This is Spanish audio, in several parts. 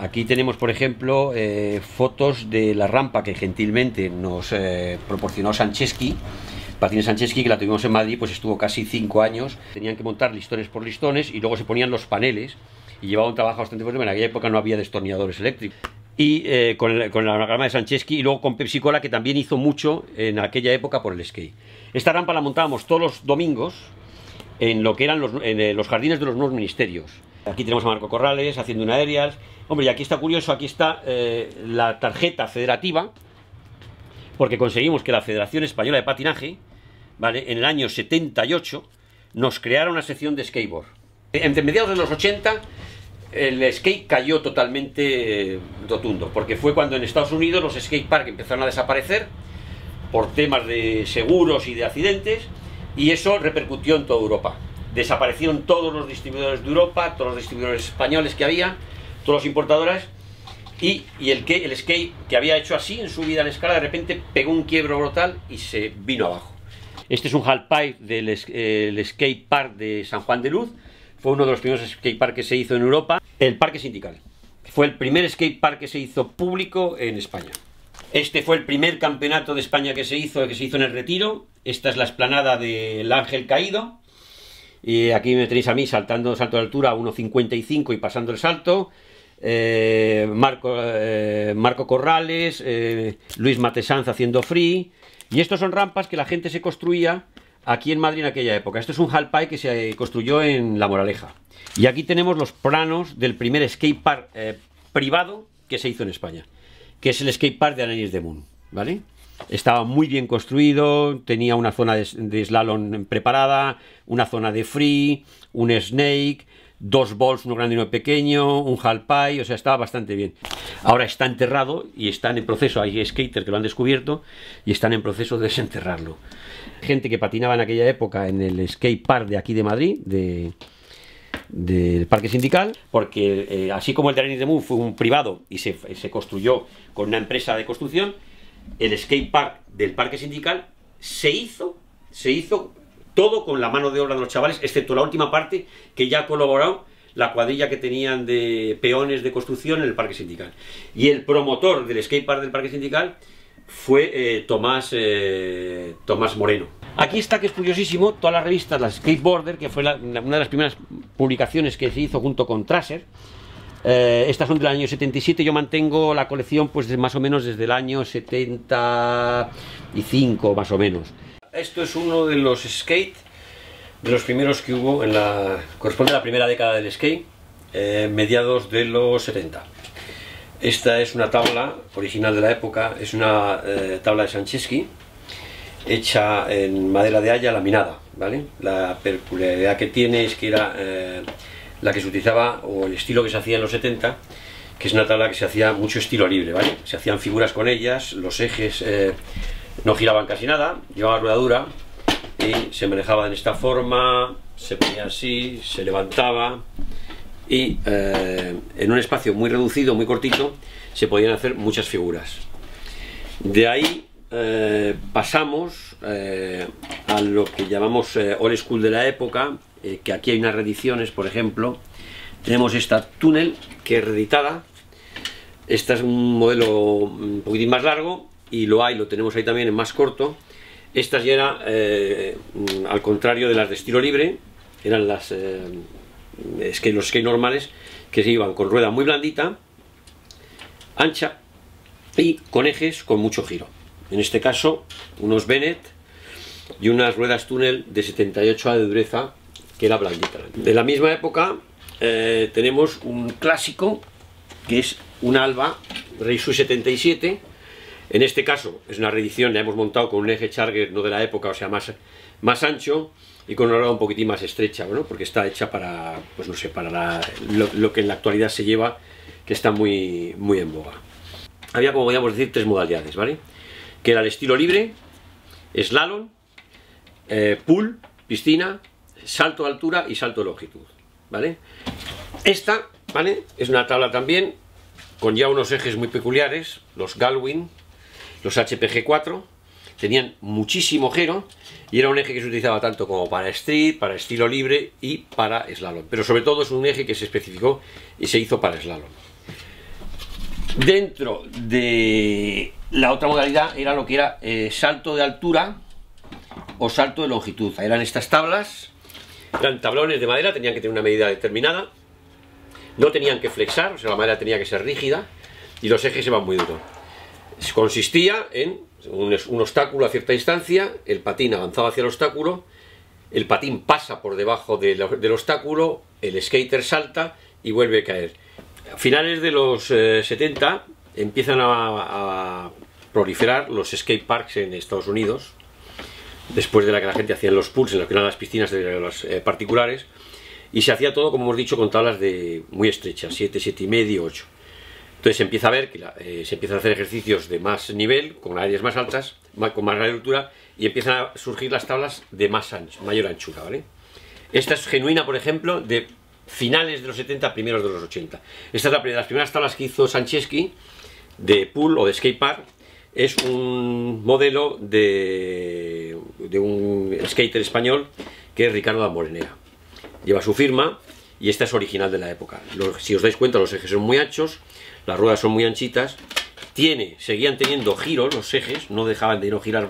Aquí tenemos, por ejemplo, fotos de la rampa que gentilmente nos proporcionó Sanchesky, Patines Sanchesky, que la tuvimos en Madrid, pues estuvo casi 5 años. Tenían que montar listones por listones y luego se ponían los paneles y llevaba un trabajo bastante fuerte. En aquella época no había destornilladores eléctricos. Y con el anagrama de Sanchesky y luego con Pepsi Cola, que también hizo mucho en aquella época por el skate. Esta rampa la montábamos todos los domingos en lo que eran los jardines de los nuevos ministerios. Aquí tenemos a Marco Corrales haciendo una aerial. Hombre, y aquí está curioso, aquí está la tarjeta federativa, porque conseguimos que la Federación Española de Patinaje, ¿vale?, en el año 78 nos creara una sección de skateboard. Entre mediados de los 80 el skate cayó totalmente rotundo, porque fue cuando en Estados Unidos los skateparks empezaron a desaparecer por temas de seguros y de accidentes, y eso repercutió en toda Europa. Desaparecieron todos los distribuidores de Europa, todos los distribuidores españoles que había, todos los importadores, y el skate que había hecho así en su vida en escala, de repente pegó un quiebro brutal y se vino abajo. Este es un halfpipe del skatepark de San Juan de Luz. Fue uno de los primeros skateparks que se hizo en Europa. El Parque Sindical fue el primer skatepark que se hizo público en España. Este fue el primer campeonato de España que se hizo en el Retiro. Esta es la explanada del Ángel Caído. Y aquí me tenéis a mí saltando salto de altura a 1,55 y pasando el salto. Marco Corrales, Luis Matesanz haciendo free. Y estos son rampas que la gente se construía aquí en Madrid en aquella época. Esto es un halfpipe que se construyó en La Moraleja. Y aquí tenemos los planos del primer skatepark privado que se hizo en España, que es el skatepark de Arenys de Munt, ¿vale? Estaba muy bien construido, tenía una zona de slalom preparada, una zona de free, un snake, 2 balls, uno grande y uno pequeño, un halfpipe, o sea, estaba bastante bien. Ahora está enterrado y están en proceso, hay skaters que lo han descubierto y están en proceso de desenterrarlo. Gente que patinaba en aquella época en el skatepark de aquí de Madrid, del Parque Sindical, porque así como el de Arenys de Munt fue un privado y se construyó con una empresa de construcción, el skatepark del Parque Sindical se hizo todo con la mano de obra de los chavales, excepto la última parte, que ya colaboró la cuadrilla que tenían de peones de construcción en el Parque Sindical. Y el promotor del skatepark del Parque Sindical fue Tomás Moreno. Aquí está, que es curiosísimo, todas las revistas, la Skateboarder, que fue una de las primeras publicaciones que se hizo junto con Traser. Estas son del año 77, yo mantengo la colección pues más o menos desde el año 75, más o menos. Esto es uno de los skate, de los primeros que hubo corresponde a la primera década del skate, mediados de los 70. Esta es una tabla original de la época, es una tabla de Sanchesky, hecha en madera de haya laminada, ¿vale? La peculiaridad que tiene es que era la que se utilizaba, o el estilo que se hacía en los 70, que es una tabla que se hacía mucho estilo libre, ¿vale? Se hacían figuras con ellas, los ejes no giraban casi nada, llevaba rodadura y se manejaba en esta forma, se ponía así, se levantaba y en un espacio muy reducido, muy cortito, se podían hacer muchas figuras. De ahí pasamos a lo que llamamos old school de la época, que aquí hay unas reediciones, por ejemplo. Tenemos esta túnel que es reeditada. Esta es un modelo un poquitín más largo y lo tenemos ahí también en más corto. Estas ya eran, al contrario de las de estilo libre, eran los skate normales, que se iban con rueda muy blandita, ancha y con ejes con mucho giro. En este caso, unos Bennett y unas ruedas túnel de 78A de dureza, que era blandita. De la misma época tenemos un clásico, que es un Alba Reisui 77. En este caso es una reedición, la hemos montado con un eje Charger no de la época, o sea, más ancho y con una rueda un poquitín más estrecha, ¿no? Porque está hecha para, pues no sé, para lo que en la actualidad se lleva, que está muy en boga. Había, como podríamos decir, 3 modalidades, ¿vale? Que era el estilo libre, slalom, pool, piscina, salto de altura y salto de longitud, ¿vale? Esta, ¿vale?, es una tabla también con ya unos ejes muy peculiares, los Galwin, los HPG4, tenían muchísimo giro y era un eje que se utilizaba tanto como para street, para estilo libre y para slalom, pero sobre todo es un eje que se especificó y se hizo para slalom. Dentro de la otra modalidad era lo que era salto de altura o salto de longitud. Eran estas tablas, eran tablones de madera, tenían que tener una medida determinada, no tenían que flexar, o sea, la madera tenía que ser rígida y los ejes iban muy duros. Consistía en un obstáculo a cierta distancia, el patín avanzaba hacia el obstáculo, el patín pasa por debajo del obstáculo, el skater salta y vuelve a caer. A finales de los 70 empiezan a proliferar los skate parks en Estados Unidos, después de la que la gente hacía los pools, en lo que eran las piscinas de los particulares, y se hacía todo, como hemos dicho, con tablas muy estrechas, 7, 7,5, 8. Entonces se empieza a ver que se empiezan a hacer ejercicios de más nivel, con áreas más altas, con más altura, y empiezan a surgir las tablas de mayor anchura, ¿vale? Esta es genuina, por ejemplo, de finales de los 70, primeros de los 80. Esta es la primera, las primeras tablas que hizo Sancheski de pool o de skatepark. Es un modelo de un skater español que es Ricardo Damborenea. Lleva su firma y esta es original de la época. Si os dais cuenta, los ejes son muy anchos, las ruedas son muy anchitas, seguían teniendo giros los ejes, no dejaban de no girar,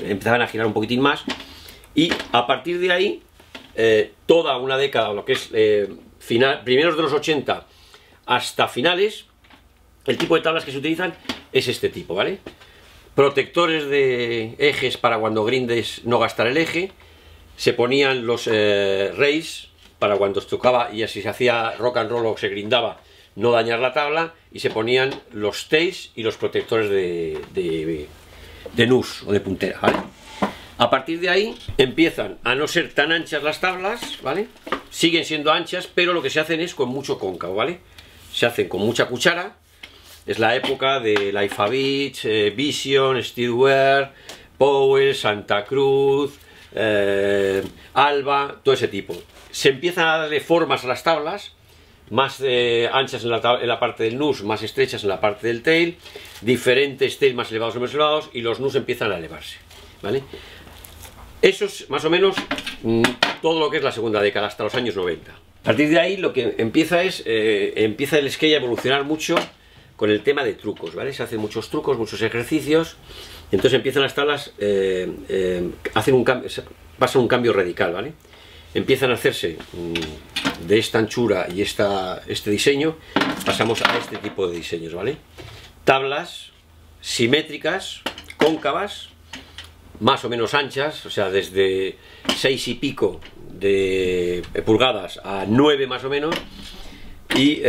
empezaban a girar un poquitín más, y a partir de ahí, toda una década, lo que es primeros de los 80 hasta finales, el tipo de tablas que se utilizan es este tipo, ¿vale? Protectores de ejes para cuando grindes no gastar el eje, se ponían los rails para cuando tocaba y así se hacía rock and roll o se grindaba no dañar la tabla, y se ponían los tails y los protectores de nus o de puntera, ¿vale? A partir de ahí empiezan a no ser tan anchas las tablas, ¿vale? Siguen siendo anchas, pero lo que se hacen es con mucho cóncavo, ¿vale? Se hacen con mucha cuchara. Es la época de Life Beach, Vision, Steelwear, Powell, Santa Cruz, Alba, todo ese tipo. Se empiezan a darle formas a las tablas, más anchas en la parte del nus, más estrechas en la parte del tail, diferentes tails más elevados o menos elevados, y los nus empiezan a elevarse, ¿vale? Eso es más o menos todo lo que es la segunda década, hasta los años 90. A partir de ahí lo que empieza empieza el skate a evolucionar mucho con el tema de trucos, ¿vale? Se hacen muchos trucos, muchos ejercicios, y entonces empiezan las tablas, pasa un cambio radical, ¿vale? Empiezan a hacerse de esta anchura y este diseño, pasamos a este tipo de diseños, ¿vale? Tablas simétricas, cóncavas, más o menos anchas, o sea, desde 6 y pico de pulgadas a 9 más o menos, y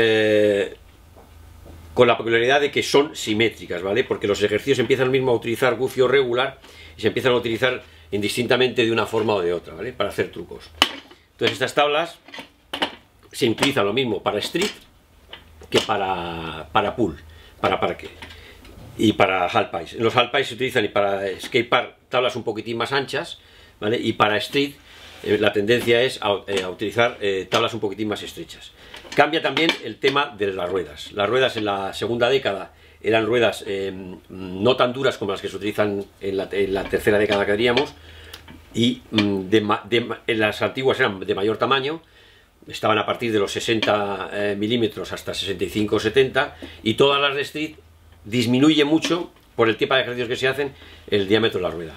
con la peculiaridad de que son simétricas, ¿vale? Porque los ejercicios empiezan mismo a utilizar goofy o regular y se empiezan a utilizar indistintamente de una forma o de otra, ¿vale? Para hacer trucos. Entonces estas tablas se utilizan lo mismo para street que para pool, para parque y para half-pipe. En los half-pipe se utilizan, y para skatepark, tablas un poquitín más anchas, ¿vale? Y para street la tendencia es a utilizar tablas un poquitín más estrechas. Cambia también el tema de las ruedas. Las ruedas en la segunda década eran ruedas no tan duras como las que se utilizan en la tercera década que diríamos, y en las antiguas eran de mayor tamaño, estaban a partir de los 60 milímetros hasta 65 o 70, y todas las de street disminuye mucho, por el tipo de ejercicios que se hacen, el diámetro de la rueda.